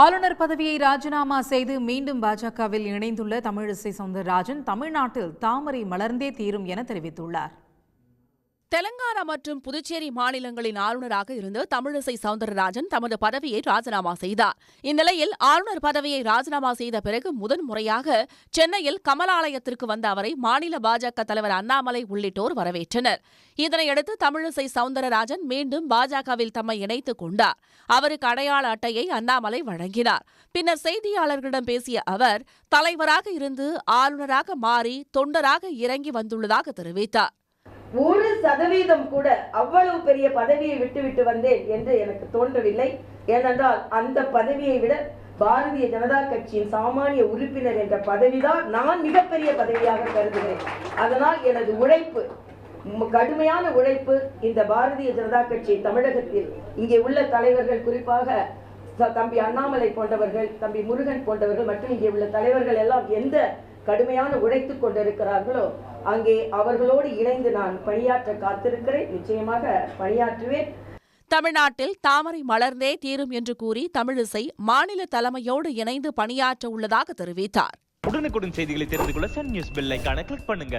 ஆளுநர் பதவியை ராஜினாமா செய்து மீண்டும் பாஜகவில் இணைந்துள்ள தமிழிசை சவுந்தரராஜன் தமிழ்நாட்டில் தாமரை மலர்ந்தே தீரும் என தெரிவித்துள்ளார். தெலங்கானா மற்றும் புதுச்சேரி மாநிலங்களின் ஆளுநராக இருந்து தமிழிசை சவுந்தரராஜன் தமது பதவியை ராஜினாமா செய்தார். இந்நிலையில் ஆளுநர் பதவியை ராஜினாமா செய்த பிறகு முதன்முறையாக சென்னையில் கமலாலயத்திற்கு வந்த அவரை மாநில பாஜக தலைவர் அண்ணாமலை உள்ளிட்டோர் வரவேற்றனர். இதனையடுத்து தமிழிசை சவுந்தரராஜன் மீண்டும் பாஜகவில் தம்மை இணைத்துக் கொண்டார். அவருக்கு அடையாள அட்டையை அண்ணாமலை வழங்கினார். பின்னர் செய்தியாளர்களிடம் பேசிய அவர் தலைவராக இருந்து ஆளுநராக மாறி தொண்டராக இறங்கி வந்துள்ளதாக தெரிவித்தார். 1% கூட அவ்வளவு பெரிய பதவியை விட்டுவிட்டு வந்தேன் என்று எனக்கு தோன்றவில்லை. ஏனென்றால் அந்த பதவியை விட பாரதிய ஜனதா கட்சியின் சாமானிய உறுப்பினர் என்ற பதவிதான் நான் மிகப்பெரிய பதவியாக கருதுகிறேன். அதனால் எனது உழைப்பு, கடுமையான உழைப்பு இந்த பாரதிய ஜனதா கட்சி தமிழகத்தில் இங்கே உள்ள தலைவர்கள், குறிப்பாக தம்பி அண்ணாமலை போன்றவர்கள், தம்பி முருகன் போன்றவர்கள் மற்றும் இங்கே உள்ள தலைவர்கள் எல்லாம் எந்த கடுமையான உழைத்துக் கொண்டிருக்கிறார்களோ அங்கே அவர்களோடு இணைந்து நான் பணியாற்ற காத்திருக்கிறேன். நிச்சயமாக பணியாற்றுவேன். தமிழ்நாட்டில் தாமரை மலர்ந்தே தீரும் என்று கூறி தமிழிசை மாநில தலைமையோடு இணைந்து பணியாற்ற உள்ளதாக தெரிவித்தார். உடனுக்குடன் செய்திகளை தெரிந்து கொள்ள சன் நியூஸ் பெல் ஐகானை கிளிக் பண்ணுங்க.